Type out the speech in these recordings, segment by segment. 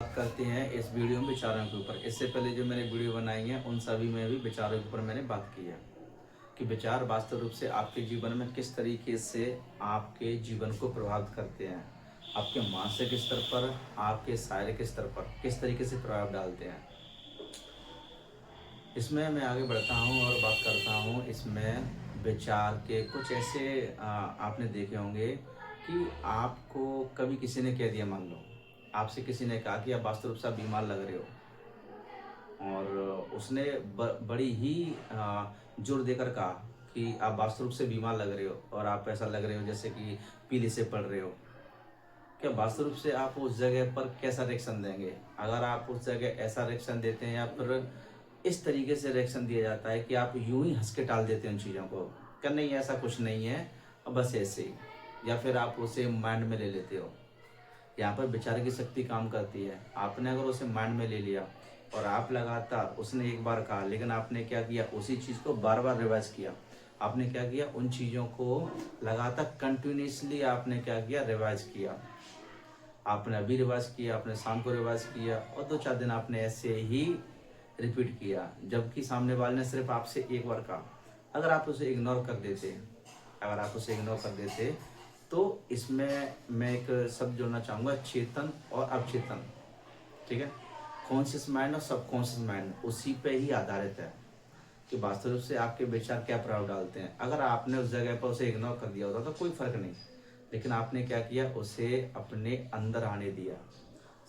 बात करते हैं इस वीडियो में विचारों के ऊपर। इससे पहले जो मैंने वीडियो बनाई है उन सभी में भी विचारों के ऊपर मैंने बात की है कि विचार वास्तव रूप से आपके जीवन में किस तरीके से आपके जीवन को प्रभावित करते हैं, आपके मानसिक स्तर पर, आपके शारीरिक स्तर पर किस तरीके से प्रभाव डालते हैं। इसमें मैं आगे बढ़ता हूँ और बात करता हूँ इसमें विचार के कुछ ऐसे आपने देखे होंगे कि आपको कभी किसी ने कह दिया, मान लो आपसे किसी ने कहा कि आप वास्तव रूप से आप बीमार लग रहे हो, और उसने बड़ी ही जोर देकर कहा कि आप वास्तव रूप से बीमार लग रहे हो और आप ऐसा लग रहे हो जैसे कि पीले से पड़ रहे हो। क्या वास्तव रूप से आप उस जगह पर कैसा रिएक्शन देंगे? अगर आप उस जगह ऐसा रिएक्शन देते हैं या फिर इस तरीके से रिएक्शन दिया जाता है कि आप यूं ही हंस के टाल देते हैं उन चीज़ों को, क्या नहीं ऐसा कुछ नहीं है और बस ऐसे ही, या फिर आप उसे माइंड में ले लेते हो। यहाँ पर विचार की शक्ति काम करती है। आपने अगर उसे माइंड में ले लिया और आप लगातार, उसने एक बार कहा लेकिन आपने क्या किया, उसी चीज़ को बार बार रिवाइज किया। आपने क्या किया, उन चीज़ों को लगातार कंटिन्यूसली आपने क्या किया, रिवाइज किया। आपने अभी रिवाइज किया, आपने शाम को रिवाइज किया और 2-4 दिन आपने ऐसे ही रिपीट किया, जबकि सामने वाले ने सिर्फ आपसे एक बार कहा। अगर आप उसे इग्नोर कर देते, अगर आप उसे इग्नोर कर देते तो इसमें मैं एक शब्द जोड़ना चाहूँगा, चेतन और अवचेतन। ठीक है, कॉन्शियस माइंड और सबकॉन्शियस माइंड उसी पे ही आधारित है कि वास्तव रूप से आपके विचार क्या प्रभाव डालते हैं। अगर आपने उस जगह पर उसे इग्नोर कर दिया होता तो कोई फर्क नहीं, लेकिन आपने क्या किया, उसे अपने अंदर आने दिया।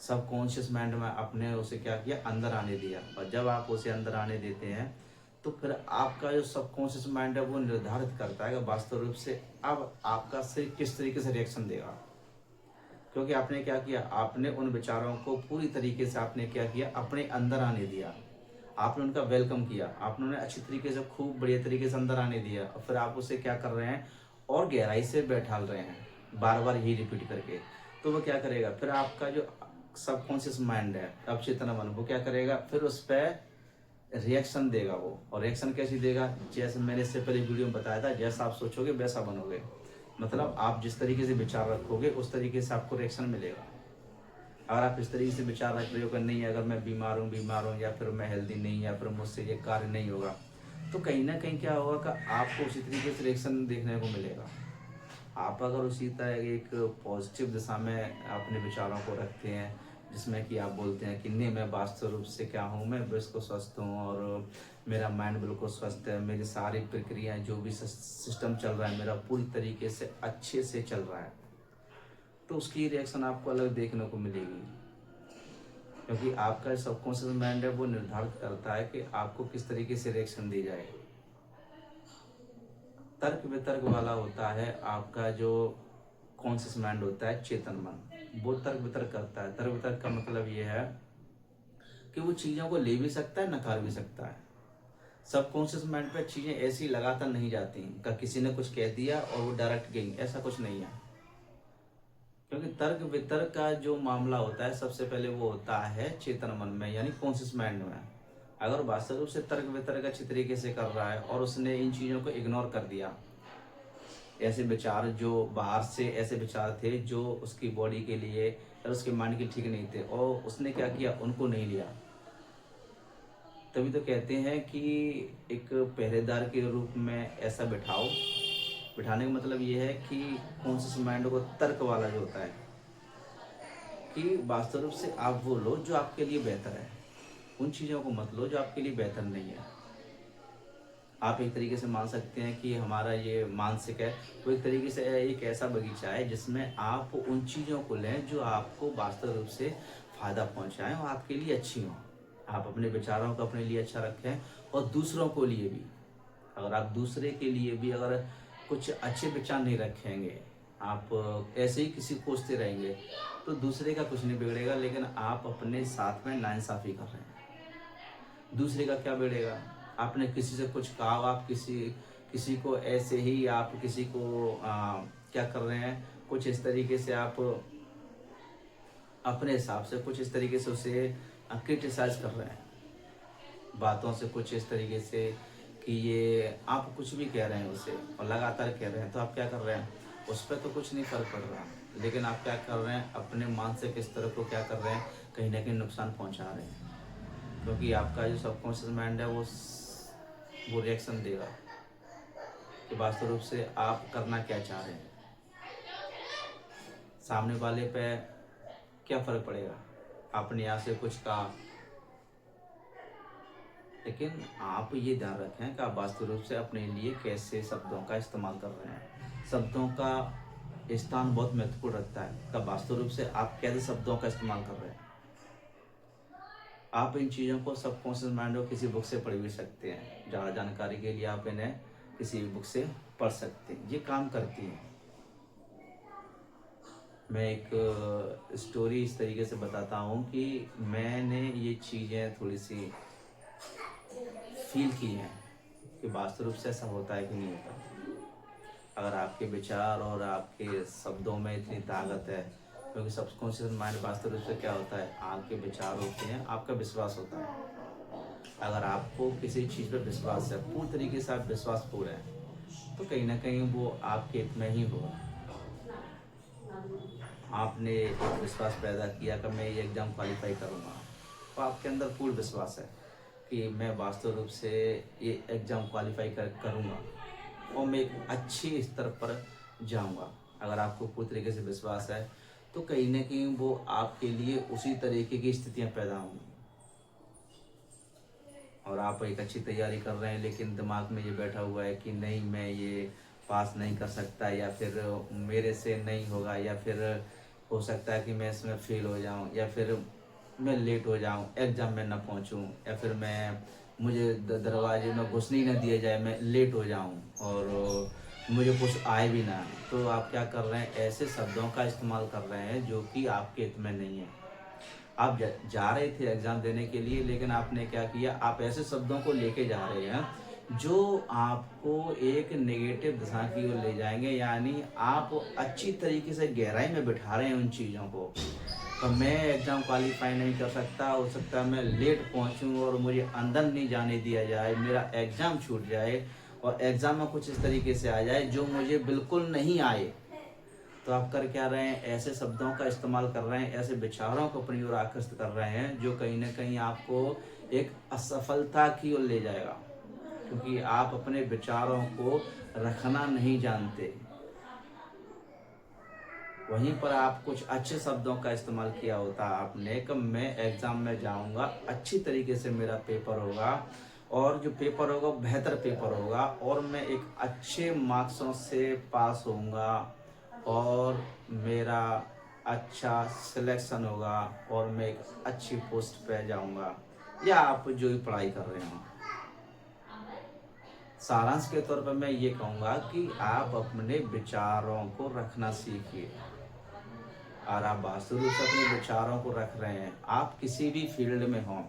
सबकॉन्शियस माइंड में आपने उसे क्या किया, अंदर आने दिया। और जब आप उसे अंदर आने देते हैं तो फिर आपका जो सबकॉन्शियस माइंड है वो निर्धारित करता है कि वास्तव रूप से अब आपका शरीर किस तरीके से रिएक्शन देगा। क्योंकि आपने क्या किया, आपने उन विचारों को पूरी तरीके से आपने क्या किया, अपने अंदर आने दिया। आपने उनका वेलकम किया, आपने उन्हें अच्छी तरीके से, खूब बढ़िया तरीके से अंदर आने दिया। और फिर आप उसे क्या कर रहे हैं, और गहराई से बैठाल रहे हैं, बार बार यही रिपीट करके। तो वो क्या करेगा, फिर आपका जो सबकॉन्शियस माइंड है, अवचेतन मन, वो क्या करेगा, फिर उस पर रिएक्शन देगा वो। और रिएक्शन कैसी देगा, जैसे मैंने इससे पहले वीडियो में बताया था, जैसा आप सोचोगे वैसा बनोगे। मतलब आप जिस तरीके से विचार रखोगे उस तरीके से आपको रिएक्शन मिलेगा। अगर आप इस तरीके से विचार रख रहे हो कि नहीं, अगर मैं बीमार हूँ या फिर मैं हेल्दी नहीं, या फिर मुझसे ये कार्य नहीं होगा, तो कहीं ना कहीं क्या होगा कि आपको उसी तरीके से रिएक्शन देखने को मिलेगा। आप अगर उसी तरह एक पॉजिटिव दिशा में अपने विचारों को रखते हैं, जिसमें कि आप बोलते हैं कि नहीं, मैं वास्तव रूप से क्या हूँ, मैं बिल्कुल स्वस्थ हूँ और मेरा माइंड बिल्कुल स्वस्थ है, मेरी सारी प्रक्रियाएं, जो भी सिस्टम चल रहा है मेरा पूरी तरीके से अच्छे से चल रहा है, तो उसकी रिएक्शन आपको अलग देखने को मिलेगी। क्योंकि आपका सबकॉन्शियस माइंड है वो निर्धारित करता है कि आपको किस तरीके से रिएक्शन दी जाए। तर्क वितर्क वाला होता है आपका जो कॉन्शियस माइंड होता है, चेतन मन, वो तर्क वितर्क करता है। तर्क वितर्क का मतलब ये है कि वो चीज़ों को ले भी सकता है, नकार भी सकता है। सबकॉन्शियस माइंड पे चीज़ें ऐसी लगातार नहीं जाती कि किसी ने कुछ कह दिया और वो डायरेक्ट गई, ऐसा कुछ नहीं है। क्योंकि तर्क वितर्क का जो मामला होता है, सबसे पहले वो होता है चेतन मन में, यानी कॉन्शियस माइंड में। अगर वास्तव रूप से तर्क वितर्क अच्छी तरीके से कर रहा है और उसने इन चीज़ों को इग्नोर कर दिया, ऐसे विचार जो बाहर से ऐसे विचार थे जो उसकी बॉडी के लिए और उसके माइंड के लिए ठीक नहीं थे, और उसने क्या किया, उनको नहीं लिया, तभी तो कहते हैं कि एक पहरेदार के रूप में ऐसा बिठाओ। बिठाने का मतलब ये है कि कॉन्शियस माइंड को तर्क वाला जो होता है कि वास्तव रूप से आप वो लो जो आपके लिए बेहतर है, उन चीज़ों को मत लो जो आपके लिए बेहतर नहीं है। आप एक तरीके से मान सकते हैं कि हमारा ये मानसिक है, वो एक तरीके से एक ऐसा बगीचा है जिसमें आप उन चीज़ों को लें जो आपको वास्तव रूप से फ़ायदा पहुंचाएं और आपके लिए अच्छी हों। आप अपने विचारों को अपने लिए अच्छा रखें और दूसरों को लिए भी। अगर आप दूसरे के लिए भी अगर कुछ अच्छे विचार नहीं रखेंगे, आप ऐसे ही किसी को कोसते रहेंगे, तो दूसरे का कुछ नहीं बिगड़ेगा, लेकिन आप अपने साथ में नाइंसाफ़ी कर रहे हैं। दूसरे का क्या बिगड़ेगा? आपने किसी से कुछ कहा, आप किसी किसी को ऐसे ही आप किसी को क्या कर रहे हैं, कुछ इस तरीके से आप अपने हिसाब से कुछ इस तरीके से उसे क्रिटिसाइज कर रहे हैं, बातों से कुछ इस तरीके से कि ये आप कुछ भी कह रहे हैं उसे और लगातार कह रहे हैं, तो आप क्या कर रहे हैं, उस पर तो कुछ नहीं फर्क पड़ रहा, लेकिन आप क्या कर रहे हैं, अपने मानसिक स्तर को क्या कर रहे हैं, कहीं ना कहीं नुकसान पहुंचा रहे हैं, क्योंकि आपका जो सबकॉन्शियस माइंड है वो रिएक्शन देगा कि वास्तव रूप से आप करना क्या चाह रहे हैं, सामने वाले पे क्या फ़र्क पड़ेगा, आपने यहाँ से कुछ कहा। लेकिन आप ये ध्यान रखें कि आप वास्तव रूप से अपने लिए कैसे शब्दों का इस्तेमाल कर रहे हैं। शब्दों का स्थान बहुत महत्वपूर्ण रखता है कि वास्तव रूप से आप कैसे शब्दों का इस्तेमाल कर रहे हैं। आप इन चीज़ों को सबकॉन्शियस माइंड को किसी बुक से पढ़ भी सकते हैं। ज़्यादा जानकारी के लिए आप इन्हें किसी भी बुक से पढ़ सकते हैं, ये काम करती हैं। मैं एक स्टोरी इस तरीके से बताता हूँ कि मैंने ये चीज़ें थोड़ी सी फील की हैं कि वास्तव रूप से ऐसा होता है कि नहीं होता। अगर आपके विचार और आपके शब्दों में इतनी ताकत है, क्योंकि सबकॉन्शियस माइंड वास्तव रूप से क्या होता है, आपके विचार होते हैं, आपका विश्वास होता है। अगर आपको किसी चीज़ पर विश्वास है, पूरी तरीके से आप विश्वासपूर्ण हैं, तो कहीं ना कहीं वो आपके हित में ही होगा। आपने एक विश्वास पैदा किया कि मैं ये एग्ज़ाम क्वालिफाई करूँगा, तो आपके अंदर पूर्ण विश्वास है कि मैं वास्तव रूप से ये एग्ज़ाम क्वालिफाई करूँगा और मैं एक अच्छी स्तर पर जाऊँगा। अगर आपको पूरी तरीके से विश्वास है, तो कहीं ना कहीं वो आपके लिए उसी तरीके की स्थितियाँ पैदा होंगी और आप एक अच्छी तैयारी कर रहे हैं, लेकिन दिमाग में ये बैठा हुआ है कि नहीं, मैं ये पास नहीं कर सकता, या फिर मेरे से नहीं होगा, या फिर हो सकता है कि मैं इसमें फेल हो जाऊं, या फिर मैं लेट हो जाऊं, एग्ज़ाम में ना पहुंचूं, या फिर मुझे दरवाजे में घुसने ही ना दिया जाए, मैं लेट हो जाऊं और मुझे कुछ आए भी ना। तो आप क्या कर रहे हैं, ऐसे शब्दों का इस्तेमाल कर रहे हैं जो कि आपके हित में नहीं है। आप जा रहे थे एग्ज़ाम देने के लिए, लेकिन आपने क्या किया, आप ऐसे शब्दों को लेके जा रहे हैं जो आपको एक नेगेटिव दिशा की ओर ले जाएंगे। यानी आप अच्छी तरीके से गहराई में बिठा रहे हैं उन चीज़ों को। तो मैं एग्ज़ाम क्वालिफाई नहीं कर सकता, हो सकता है मैं लेट पहुंचूं और मुझे अंदर नहीं जाने दिया जाए, मेरा एग्ज़ाम छूट जाए और एग्ज़ाम में कुछ इस तरीके से आ जाए जो मुझे बिल्कुल नहीं आए। तो आप कर क्या रहे हैं, ऐसे शब्दों का इस्तेमाल कर रहे हैं, ऐसे विचारों को अपनी ओर आकर्षित कर रहे हैं जो कहीं ना कहीं आपको एक असफलता की ओर ले जाएगा, क्योंकि आप अपने विचारों को रखना नहीं जानते। वहीं पर आप कुछ अच्छे शब्दों का इस्तेमाल किया होता आपने कि मैं एग्ज़ाम में जाऊंगा, अच्छी तरीके से मेरा पेपर होगा और जो पेपर होगा बेहतर पेपर होगा और मैं एक अच्छे मार्क्सों से पास होऊंगा और मेरा अच्छा सिलेक्शन होगा और मैं एक अच्छी पोस्ट पे जाऊंगा, या आप जो भी पढ़ाई कर रहे हो। सारांश के तौर पर मैं ये कहूँगा कि आप अपने विचारों को रखना सीखिए। और आप वास्तव रूप से अपने विचारों को रख रहे हैं, आप किसी भी फील्ड में हों।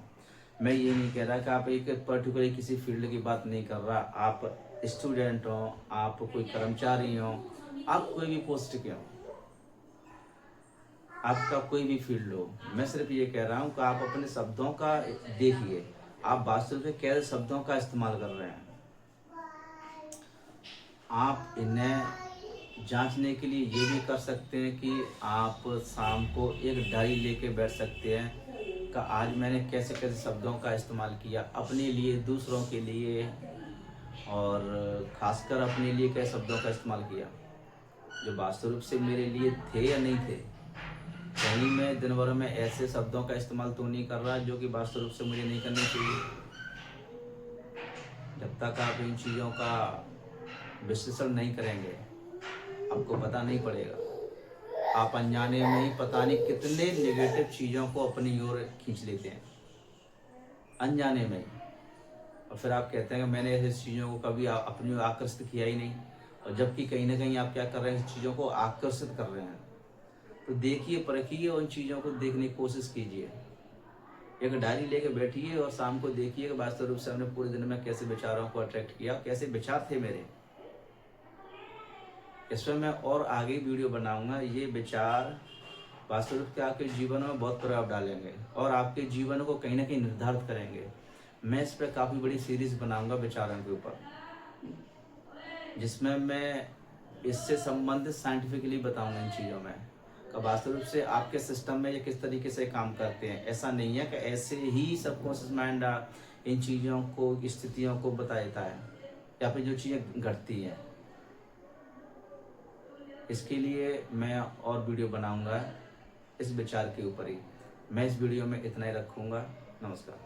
मैं ये नहीं कह रहा कि आप एक पर्टिकुलर किसी फील्ड की बात नहीं कर रहा, आप स्टूडेंट हो, आप कोई कर्मचारी हो, आप कोई भी पोस्ट के हो, आपका कोई भी फील्ड हो। मैं सिर्फ ये कह रहा हूँ कि आप अपने शब्दों का देखिए, आप वास्तव में कैसे शब्दों का इस्तेमाल कर रहे हैं। आप इन्हें जांचने के लिए ये भी कर सकते हैं कि आप शाम को एक डायरी लेके बैठ सकते हैं कि आज मैंने कैसे कैसे शब्दों का इस्तेमाल किया अपने लिए, दूसरों के लिए और खासकर अपने लिए कैसे शब्दों का इस्तेमाल किया जो वास्तव रूप से मेरे लिए थे या नहीं थे। कहीं मैं दिन भर में ऐसे शब्दों का इस्तेमाल तो नहीं कर रहा जो कि वास्तव रूप से मुझे नहीं करने चाहिए। जब तक आप इन चीज़ों का विश्लेषण नहीं करेंगे, आपको पता नहीं पड़ेगा। आप अनजाने में ही पता नहीं कितने नेगेटिव चीज़ों को अपनी ओर खींच लेते हैं, अनजाने में ही। और फिर आप कहते हैं कि मैंने ऐसी चीज़ों को कभी अपनी ओर आकर्षित किया ही नहीं, और जबकि कहीं ना कहीं आप क्या कर रहे हैं, इस चीज़ों को आकर्षित कर रहे हैं। तो देखिए, परखिए, उन चीज़ों को देखने की कोशिश कीजिए। एक डायरी लेके बैठिए और शाम को देखिए कि वास्तव रूप से हमने पूरे दिन में कैसे विचारों को अट्रैक्ट किया, कैसे विचार थे मेरे। इसमें मैं और आगे वीडियो बनाऊंगा। ये विचार वास्तव रूप से आपके जीवन में बहुत प्रभाव डालेंगे और आपके जीवन को कहीं ना कहीं निर्धारित करेंगे। मैं इस पर काफ़ी बड़ी सीरीज बनाऊंगा विचारों के ऊपर, जिसमें मैं इससे संबंधित साइंटिफिकली बताऊंगा इन चीज़ों में। का वास्तविक रूप से आपके सिस्टम में ये किस तरीके से काम करते हैं। ऐसा नहीं है कि ऐसे ही सबकॉन्शियस माइंड इन चीज़ों को, स्थितियों को बता देता है या फिर जो चीज़ें घटती हैं। इसके लिए मैं और वीडियो बनाऊंगा इस विचार के ऊपर ही। मैं इस वीडियो में इतना ही रखूंगा। नमस्कार।